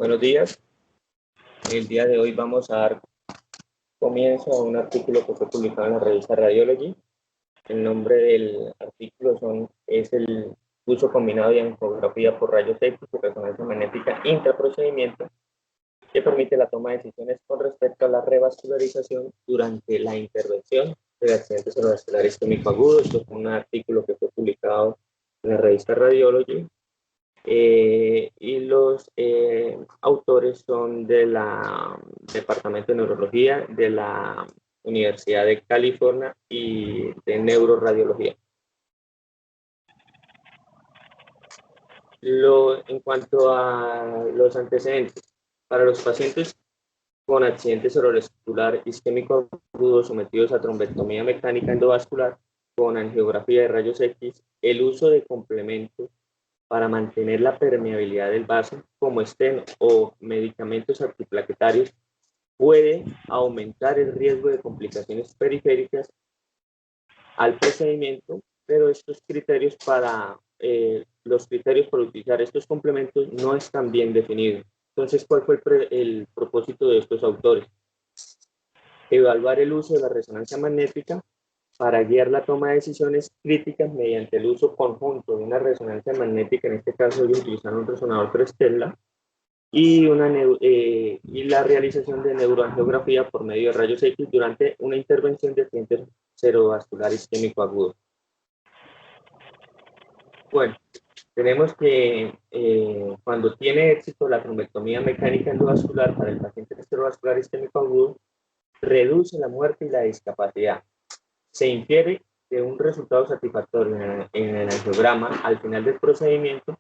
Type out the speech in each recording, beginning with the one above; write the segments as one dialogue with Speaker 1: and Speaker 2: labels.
Speaker 1: Buenos días. El día de hoy vamos a dar comienzo a un artículo que fue publicado en la revista Radiology. El nombre del artículo es el uso combinado de angiografía por rayos X y resonancia magnética intraprocedimiento, que permite la toma de decisiones con respecto a la revascularización durante la intervención de accidentes cerebrovasculares isquémico agudos. Esto es un artículo que fue publicado en la revista Radiology. Y los autores son del Departamento de Neurología de la Universidad de California y de Neuroradiología. En cuanto a los antecedentes, para los pacientes con accidente cerebrovascular isquémico agudo sometidos a trombectomía mecánica endovascular con angiografía de rayos X, el uso de complementos para mantener la permeabilidad del vaso, como estén o medicamentos antiplaquetarios, puede aumentar el riesgo de complicaciones periféricas al procedimiento, pero los criterios para utilizar estos complementos no están bien definidos. Entonces, ¿cuál fue el propósito de estos autores? Evaluar el uso de la resonancia magnética para guiar la toma de decisiones críticas mediante el uso conjunto de una resonancia magnética, en este caso ellos utilizaron un resonador 3 Tesla, y la realización de neuroangiografía por medio de rayos X durante una intervención de accidente cerebrovascular isquémico agudo. Bueno, tenemos que cuando tiene éxito la trombectomía mecánica endovascular para el paciente cerebrovascular isquémico agudo, reduce la muerte y la discapacidad. Se infiere de un resultado satisfactorio en el angiograma al final del procedimiento,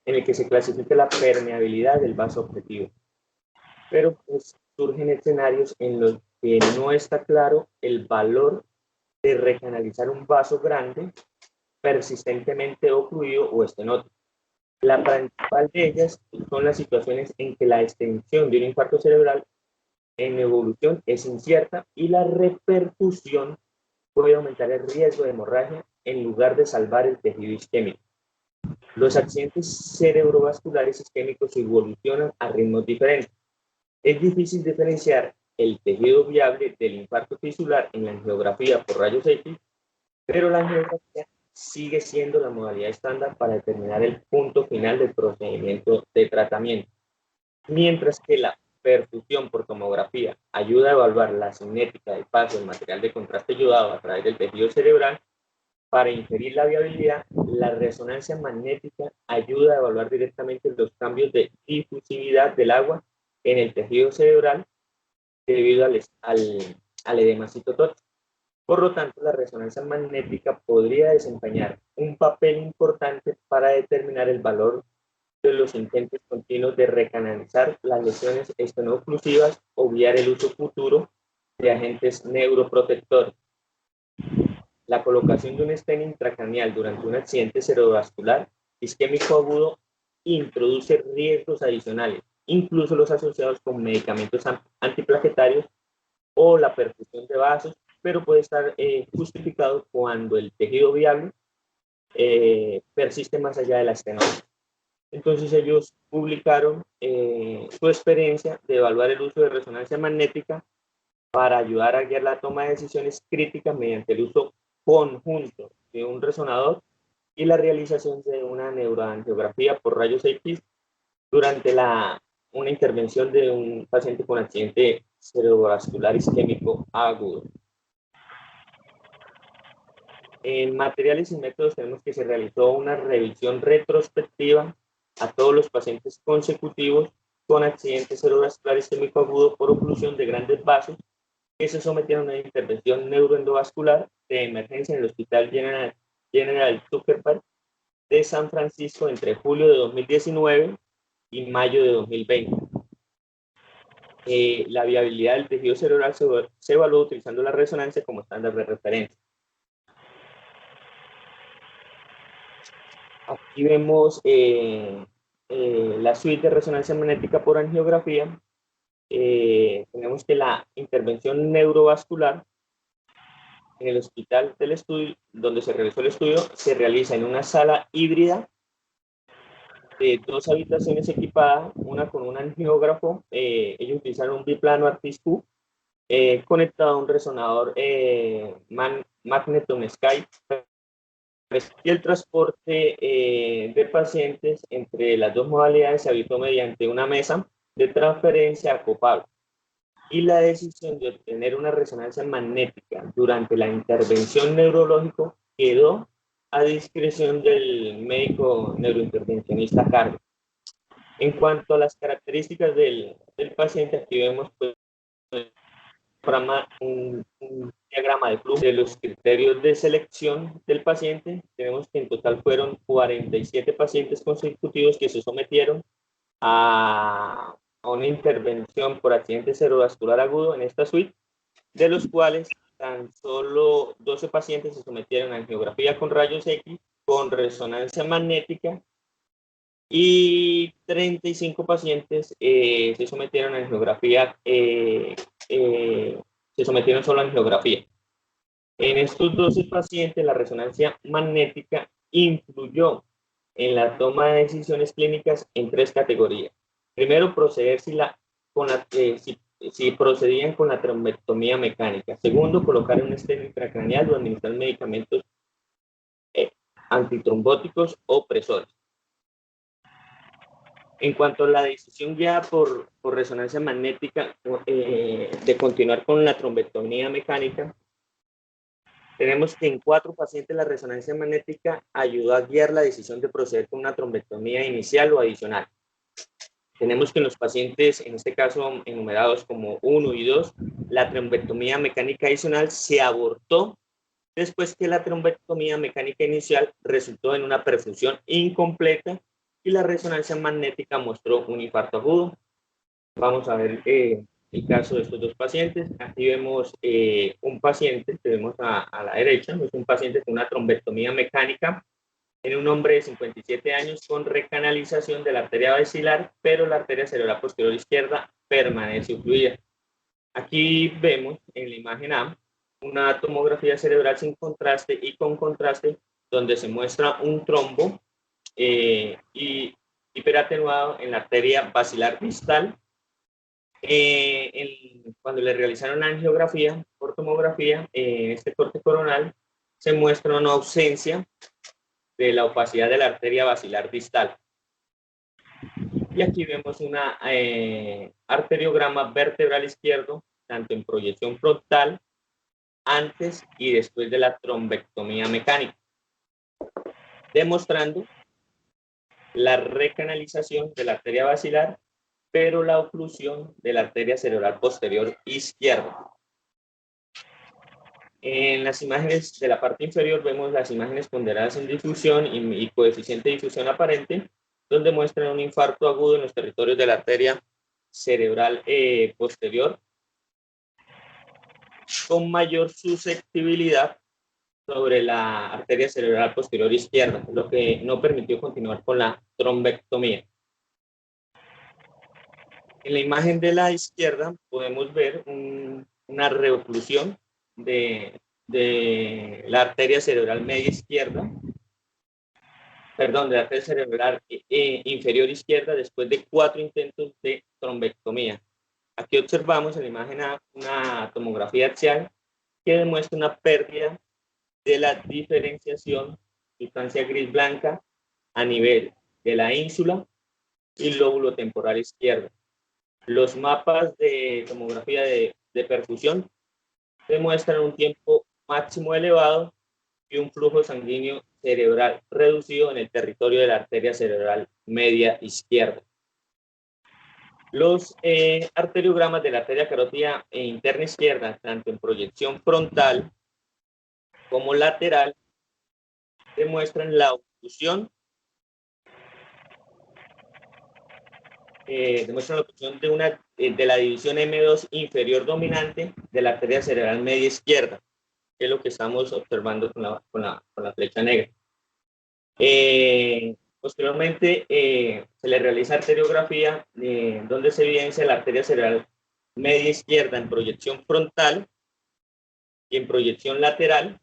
Speaker 1: en el que se clasifica la permeabilidad del vaso objetivo. Pero pues, surgen escenarios en los que no está claro el valor de recanalizar un vaso grande persistentemente ocluido o estenoso. La principal de ellas son las situaciones en que la extensión de un infarto cerebral en evolución es incierta y la repercusión puede aumentar el riesgo de hemorragia en lugar de salvar el tejido isquémico. Los accidentes cerebrovasculares isquémicos evolucionan a ritmos diferentes. Es difícil diferenciar el tejido viable del infarto tisular en la angiografía por rayos X, pero la angiografía sigue siendo la modalidad estándar para determinar el punto final del procedimiento de tratamiento, mientras que la perfusión por tomografía ayuda a evaluar la cinética del paso del material de contraste ayudado a través del tejido cerebral. Para inferir la viabilidad, la resonancia magnética ayuda a evaluar directamente los cambios de difusividad del agua en el tejido cerebral debido al edema citotóxico. Por lo tanto, la resonancia magnética podría desempeñar un papel importante para determinar el valor de los intentos continuos de recanalizar las lesiones estenoclusivas o guiar el uso futuro de agentes neuroprotectores. La colocación de un stent intracraneal durante un accidente cerebrovascular isquémico agudo introduce riesgos adicionales, incluso los asociados con medicamentos antiplaquetarios o la perfusión de vasos, pero puede estar justificado cuando el tejido viable persiste más allá de la estenosis. Entonces ellos publicaron su experiencia de evaluar el uso de resonancia magnética para ayudar a guiar la toma de decisiones críticas mediante el uso conjunto de un resonador y la realización de una neuroangiografía por rayos X durante una intervención de un paciente con accidente cerebrovascular isquémico agudo. En materiales y métodos tenemos que se realizó una revisión retrospectiva a todos los pacientes consecutivos con accidente cerebrovascular isquémico agudo por oclusión de grandes vasos que se sometieron a una intervención neuroendovascular de emergencia en el Hospital General Zuckerberg de San Francisco entre julio de 2019 y mayo de 2020. La viabilidad del tejido cerebral se evaluó utilizando la resonancia como estándar de referencia. Aquí vemos la suite de resonancia magnética por angiografía. Tenemos que la intervención neurovascular en el hospital del estudio, donde se realizó el estudio, se realiza en una sala híbrida de 2 habitaciones equipadas, una con un angiógrafo. Ellos utilizaron un biplano Artis-Q conectado a un resonador Magneton Sky, y el transporte de pacientes entre las dos modalidades se habitó mediante una mesa de transferencia acoplable. Y la decisión de obtener una resonancia magnética durante la intervención neurológica quedó a discreción del médico neurointervencionista a cargo. En cuanto a las características del paciente, aquí vemos pues, un diagrama de flujo de los criterios de selección del paciente. Tenemos que en total fueron 47 pacientes consecutivos que se sometieron a una intervención por accidente cerebrovascular agudo en esta suite, de los cuales tan solo 12 pacientes se sometieron a angiografía con rayos X, con resonancia magnética, y 35 pacientes se sometieron a angiografía, se sometieron solo a angiografía. En estos 12 pacientes, la resonancia magnética influyó en la toma de decisiones clínicas en 3 categorías. Primero, proceder si procedían con la trombectomía mecánica. Segundo, colocar un estén intracraneal o administrar medicamentos antitrombóticos o presores. En cuanto a la decisión guiada por resonancia magnética de continuar con la trombectomía mecánica, tenemos que en 4 pacientes la resonancia magnética ayudó a guiar la decisión de proceder con una trombectomía inicial o adicional. Tenemos que en los pacientes, en este caso enumerados como 1 y 2, la trombectomía mecánica adicional se abortó después que la trombectomía mecánica inicial resultó en una perfusión incompleta y la resonancia magnética mostró un infarto agudo. Vamos a ver el caso de estos 2 pacientes. Aquí vemos un paciente, que vemos a la derecha, es un paciente con una trombectomía mecánica en un hombre de 57 años con recanalización de la arteria basilar, pero la arteria cerebral posterior izquierda permanece ocluida. Aquí vemos en la imagen A una tomografía cerebral sin contraste y con contraste, donde se muestra un trombo y hiperatenuado en la arteria basilar distal. Cuando le realizaron la angiografía por tomografía, en este corte coronal se muestra una ausencia de la opacidad de la arteria basilar distal. Y aquí vemos un arteriograma vertebral izquierdo, tanto en proyección frontal, antes y después de la trombectomía mecánica, demostrando la recanalización de la arteria basilar, pero la oclusión de la arteria cerebral posterior izquierda. En las imágenes de la parte inferior vemos las imágenes ponderadas en difusión y coeficiente de difusión aparente, donde muestran un infarto agudo en los territorios de la arteria cerebral posterior, con mayor susceptibilidad sobre la arteria cerebral posterior izquierda, lo que no permitió continuar con la trombectomía. En la imagen de la izquierda podemos ver una reoclusión de la arteria cerebral media izquierda, perdón, de la arteria cerebral inferior izquierda después de 4 intentos de trombectomía. Aquí observamos en la imagen una tomografía axial que demuestra una pérdida de la diferenciación sustancia gris blanca a nivel de la ínsula y lóbulo temporal izquierdo. Los mapas de tomografía de perfusión demuestran un tiempo máximo elevado y un flujo sanguíneo cerebral reducido en el territorio de la arteria cerebral media izquierda. Los arteriogramas de la arteria carótida interna izquierda, tanto en proyección frontal como lateral, demuestran la oclusión de la división M2 inferior dominante de la arteria cerebral media izquierda, que es lo que estamos observando con la flecha negra. Posteriormente, se le realiza arteriografía donde se evidencia la arteria cerebral media izquierda en proyección frontal y en proyección lateral,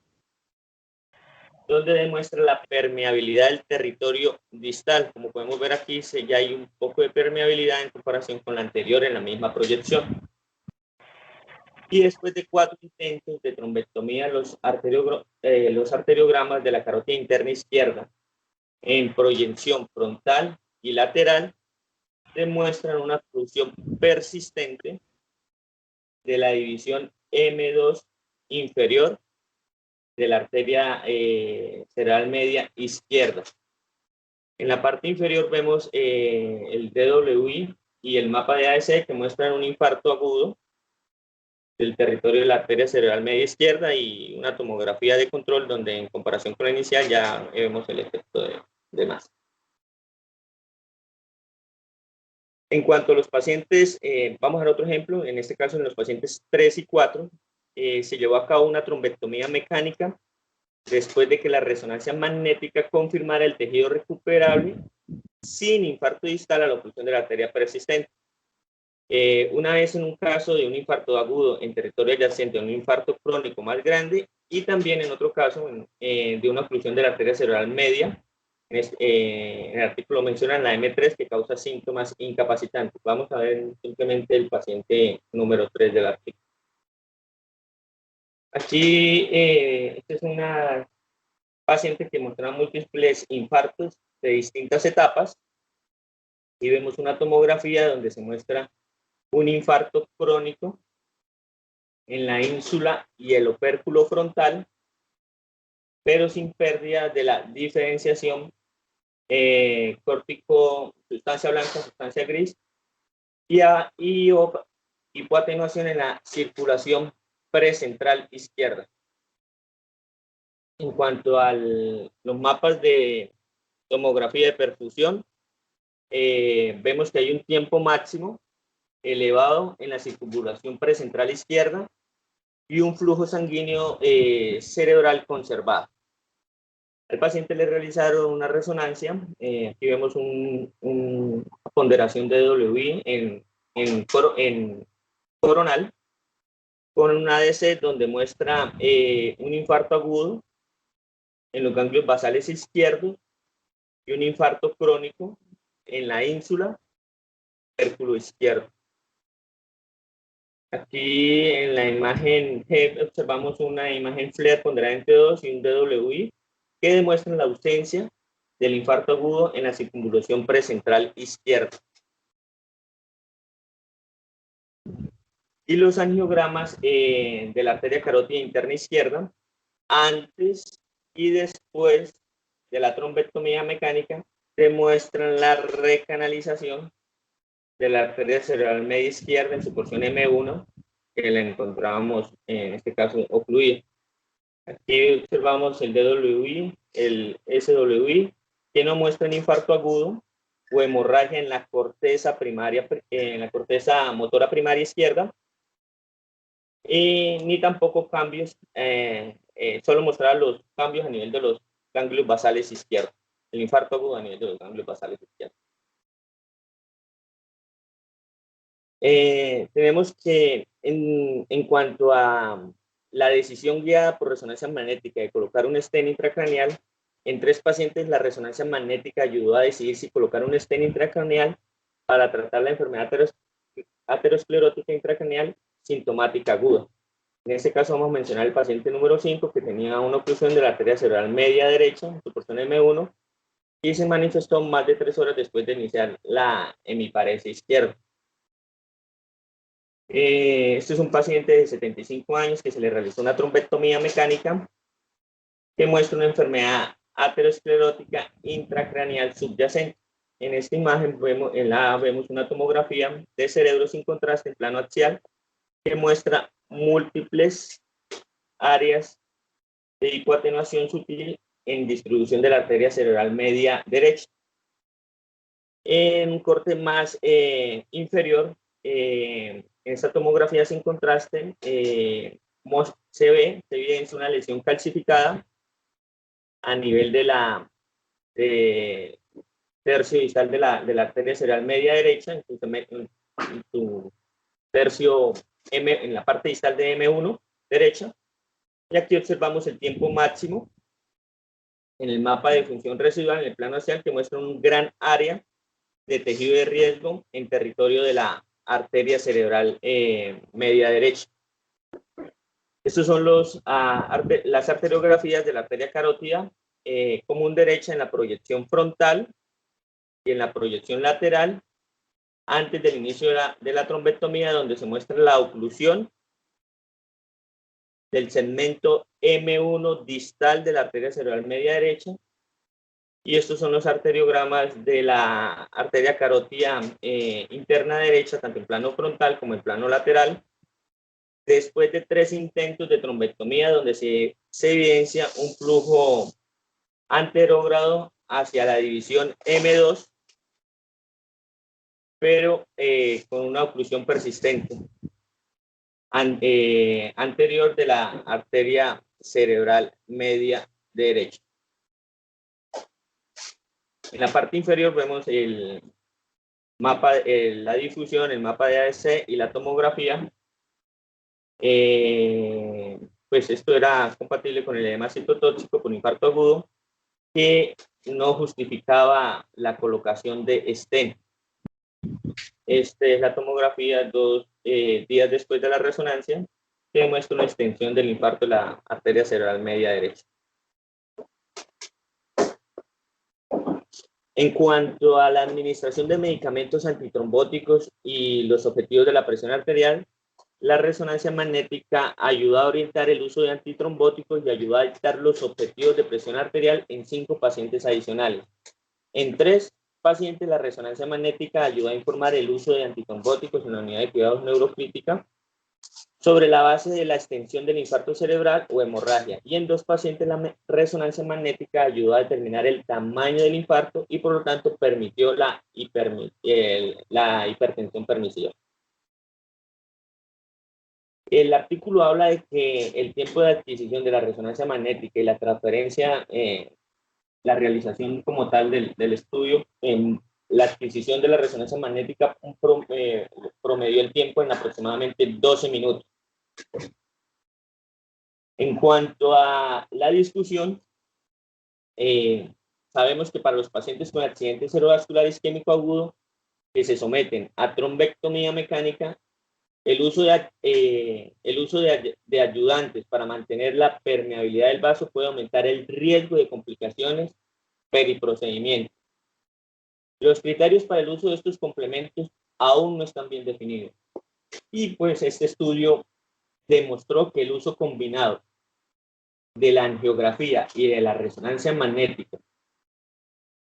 Speaker 1: donde demuestra la permeabilidad del territorio distal. Como podemos ver aquí, ya hay un poco de permeabilidad en comparación con la anterior en la misma proyección. Y después de 4 intentos de trombectomía, los arteriogramas de la carótida interna izquierda en proyección frontal y lateral demuestran una oclusión persistente de la división M2 inferior de la arteria cerebral media izquierda. En la parte inferior vemos el DWI y el mapa de ASE que muestran un infarto agudo del territorio de la arteria cerebral media izquierda y una tomografía de control donde en comparación con la inicial ya vemos el efecto de masa. En cuanto a los pacientes, vamos a ver otro ejemplo, en este caso en los pacientes 3 y 4, se llevó a cabo una trombectomía mecánica después de que la resonancia magnética confirmara el tejido recuperable sin infarto distal a la oclusión de la arteria persistente. Una vez en un caso de un infarto agudo en territorio adyacente a un infarto crónico más grande y también en otro caso de una oclusión de la arteria cerebral media. En el artículo mencionan la M3 que causa síntomas incapacitantes. Vamos a ver simplemente el paciente número 3 del artículo. Aquí, esta es una paciente que muestra múltiples infartos de distintas etapas y vemos una tomografía donde se muestra un infarto crónico en la ínsula y el opérculo frontal, pero sin pérdida de la diferenciación córtico, sustancia blanca, sustancia gris, y hipoatenuación en la circulación precentral izquierda. En cuanto a los mapas de tomografía de perfusión, vemos que hay un tiempo máximo elevado en la circunvalación precentral izquierda y un flujo sanguíneo cerebral conservado. Al paciente le realizaron una resonancia, aquí vemos una ponderación de WI en coronal, con un ADC donde muestra un infarto agudo en los ganglios basales izquierdos y un infarto crónico en la ínsula, círculo izquierdo. Aquí en la imagen G observamos una imagen FLAIR ponderada entre 2 y un DWI que demuestran la ausencia del infarto agudo en la circunvalación precentral izquierda. Y los angiogramas de la arteria carótida interna izquierda antes y después de la trombectomía mecánica demuestran la recanalización de la arteria cerebral media izquierda en su porción M1 que la encontrábamos en este caso ocluida. Aquí observamos el DWI, el SWI, que no muestran infarto agudo o hemorragia en la corteza primaria, en la corteza motora primaria izquierda, y ni tampoco cambios, solo mostrar los cambios a nivel de los ganglios basales izquierdos, el infarto agudo a nivel de los ganglios basales izquierdos. Tenemos que en cuanto a la decisión guiada por resonancia magnética de colocar un stent intracraneal, en 3 pacientes la resonancia magnética ayudó a decidir si colocar un stent intracraneal para tratar la enfermedad aterosclerótica intracraneal sintomática aguda. En este caso vamos a mencionar el paciente número 5 que tenía una oclusión de la arteria cerebral media derecha, en su porción M1, y se manifestó más de 3 horas después de iniciar la hemiparesia izquierda. Este es un paciente de 75 años que se le realizó una trombectomía mecánica que muestra una enfermedad aterosclerótica intracraneal subyacente. En esta imagen vemos una tomografía de cerebro sin contraste en plano axial que muestra múltiples áreas de hipoatenuación sutil en distribución de la arteria cerebral media derecha. En un corte más inferior, en esta tomografía sin contraste, se evidencia una lesión calcificada a nivel de la tercio distal de la arteria cerebral media derecha, en su tercio en la parte distal de M1 derecha. Y aquí observamos el tiempo máximo en el mapa de función residual, en el plano axial, que muestra un gran área de tejido de riesgo en territorio de la arteria cerebral media derecha. Estos son las arteriografías de la arteria carótida común derecha en la proyección frontal y en la proyección lateral antes del inicio de la trombectomía, donde se muestra la oclusión del segmento M1 distal de la arteria cerebral media derecha. Y estos son los arteriogramas de la arteria carótida interna derecha, tanto en plano frontal como en plano lateral, después de 3 intentos de trombectomía, donde se evidencia un flujo anterógrado hacia la división M2, pero con una oclusión persistente anterior de la arteria cerebral media derecha. En la parte inferior vemos el mapa, la difusión, el mapa de ADC y la tomografía. Pues esto era compatible con el edema citotóxico por infarto agudo, que no justificaba la colocación de stent. Esta es la tomografía 2 días después de la resonancia, que muestra una extensión del infarto de la arteria cerebral media derecha. En cuanto a la administración de medicamentos antitrombóticos y los objetivos de la presión arterial, la resonancia magnética ayuda a orientar el uso de antitrombóticos y ayuda a dictar los objetivos de presión arterial en 5 pacientes adicionales. En 3 pacientes, la resonancia magnética ayuda a informar el uso de antitrombóticos en la unidad de cuidados neurocrítica sobre la base de la extensión del infarto cerebral o hemorragia. Y en 2 pacientes, la resonancia magnética ayudó a determinar el tamaño del infarto y por lo tanto permitió la hipertensión permisiva. El artículo habla de que el tiempo de adquisición de la resonancia magnética y la transferencia, la realización como tal del estudio, en la adquisición de la resonancia magnética promedió el tiempo en aproximadamente 12 minutos. En cuanto a la discusión, sabemos que para los pacientes con accidente cerebrovascular isquémico agudo que se someten a trombectomía mecánica, el uso de ayudantes para mantener la permeabilidad del vaso puede aumentar el riesgo de complicaciones periprocedimiento. Los criterios para el uso de estos complementos aún no están bien definidos. Y pues este estudio demostró que el uso combinado de la angiografía y de la resonancia magnética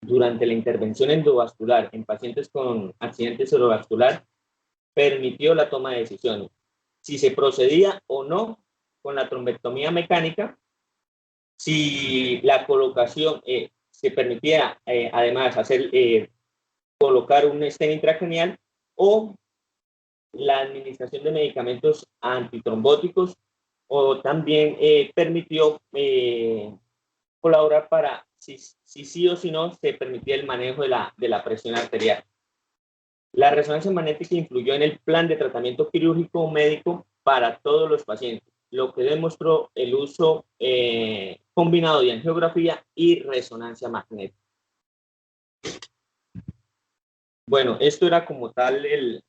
Speaker 1: durante la intervención endovascular en pacientes con accidente cerebrovascular permitió la toma de decisiones. Si se procedía o no con la trombectomía mecánica, si la colocación se permitía además colocar un stent intracraneal o la administración de medicamentos antitrombóticos, o también permitió colaborar para si sí o si no se permitía el manejo de la presión arterial. La resonancia magnética influyó en el plan de tratamiento quirúrgico médico para todos los pacientes, lo que demostró el uso combinado de angiografía y resonancia magnética. Bueno, esto era como tal el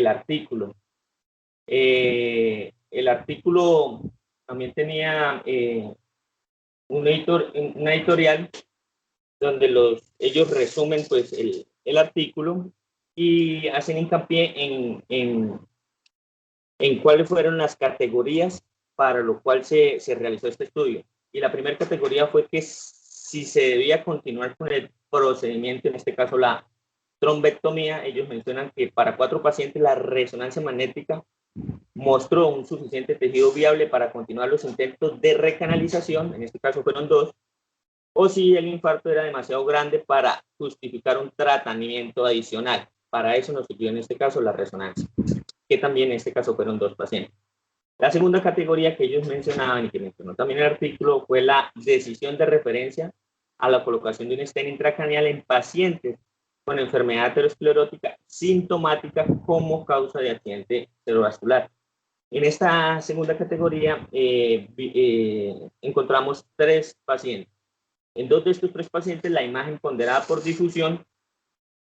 Speaker 1: artículo. El artículo también tenía una editorial donde ellos resumen pues el artículo y hacen hincapié en cuáles fueron las categorías para lo cual se realizó este estudio. Y la primera categoría fue que si se debía continuar con el procedimiento, en este caso la trombectomía. Ellos mencionan que para 4 pacientes la resonancia magnética mostró un suficiente tejido viable para continuar los intentos de recanalización, en este caso fueron 2, o si el infarto era demasiado grande para justificar un tratamiento adicional. Para eso nos sirvió en este caso la resonancia, que también en este caso fueron 2 pacientes. La segunda categoría que ellos mencionaban y que mencionó también el artículo fue la decisión de referencia a la colocación de un stent intracraneal en pacientes con enfermedad aterosclerótica sintomática como causa de accidente cerebrovascular. En esta segunda categoría encontramos 3 pacientes. En 2 de estos 3 pacientes, la imagen ponderada por difusión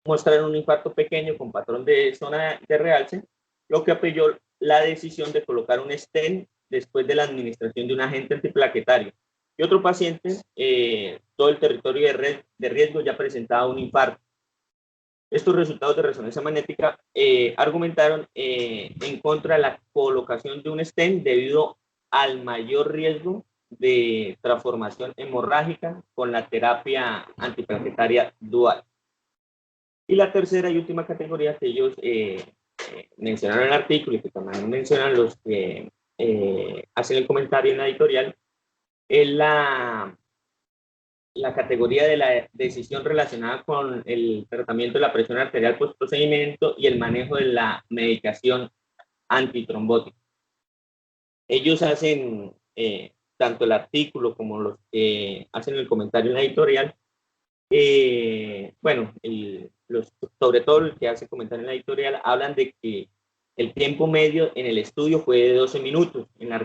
Speaker 1: muestra un infarto pequeño con patrón de zona de realce, lo que apoyó la decisión de colocar un stent después de la administración de un agente antiplaquetario. Y otro paciente, todo el territorio de riesgo ya presentaba un infarto. Estos resultados de resonancia magnética argumentaron en contra de la colocación de un stent debido al mayor riesgo de transformación hemorrágica con la terapia antiplaquetaria dual. Y la tercera y última categoría que ellos mencionaron en el artículo y que también mencionan los que hacen el comentario en la editorial es la categoría de la decisión relacionada con el tratamiento de la presión arterial post-procedimiento y el manejo de la medicación antitrombótica. Ellos hacen, tanto el artículo como los que hacen el comentario en la editorial, bueno, sobre todo el que hace comentario en la editorial, hablan de que el tiempo medio en el estudio fue de 12 minutos, en la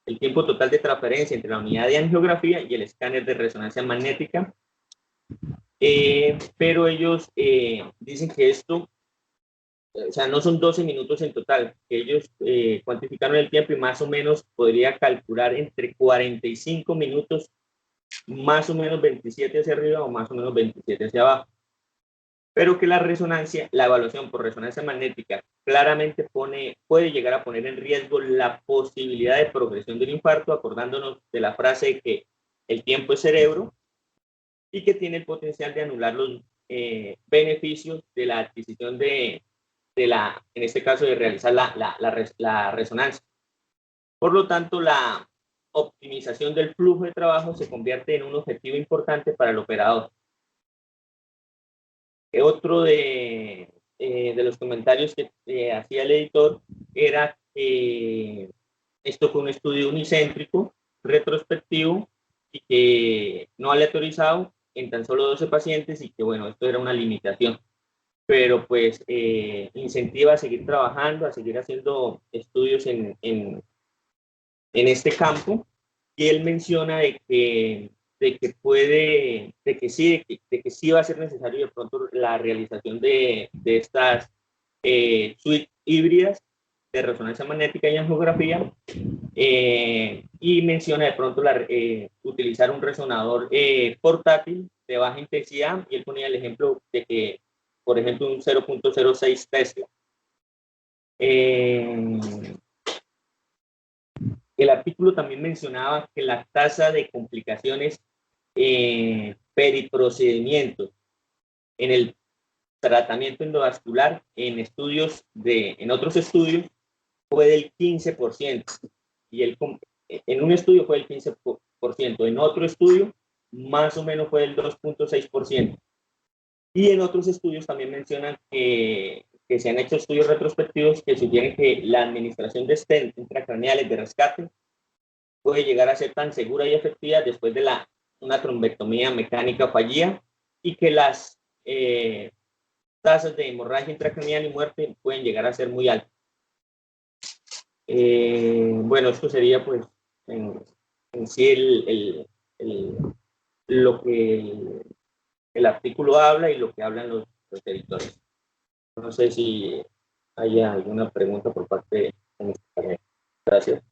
Speaker 1: el tiempo total de transferencia entre la unidad de angiografía y el escáner de resonancia magnética, pero ellos dicen que esto, o sea, no son 12 minutos en total, que ellos cuantificaron el tiempo y más o menos podría calcular entre 45 minutos, más o menos 27 hacia arriba o más o menos 27 hacia abajo. Pero que la resonancia, la evaluación por resonancia magnética claramente puede llegar a poner en riesgo la posibilidad de progresión del infarto, acordándonos de la frase de que el tiempo es cerebro y que tiene el potencial de anular los beneficios de la adquisición en este caso, de realizar la resonancia. Por lo tanto, la optimización del flujo de trabajo se convierte en un objetivo importante para el operador. Otro de los comentarios que hacía el editor era que esto fue un estudio unicéntrico, retrospectivo, y que no aleatorizado en tan solo 12 pacientes, y que bueno, esto era una limitación. Pero pues incentiva a seguir trabajando, a seguir haciendo estudios en este campo, y él menciona de que sí va a ser necesario de pronto la realización de estas suites híbridas de resonancia magnética y angiografía, y menciona de pronto utilizar un resonador portátil de baja intensidad, y él ponía el ejemplo de que, por ejemplo, un 0.06 Tesla. El artículo también mencionaba que la tasa de complicaciones periprocedimientos en el tratamiento endovascular en otros estudios fue del 15%, y en un estudio fue del 15%, en otro estudio más o menos fue del 2.6%, y en otros estudios también mencionan que se han hecho estudios retrospectivos que sugieren que la administración de stent intracraneales de rescate puede llegar a ser tan segura y efectiva después de una trombectomía mecánica fallida, y que las tasas de hemorragia intracraneal y muerte pueden llegar a ser muy altas. Bueno, esto sería pues en sí lo que el artículo habla y lo que hablan los editores. No sé si haya alguna pregunta por parte de mi compañero. Gracias.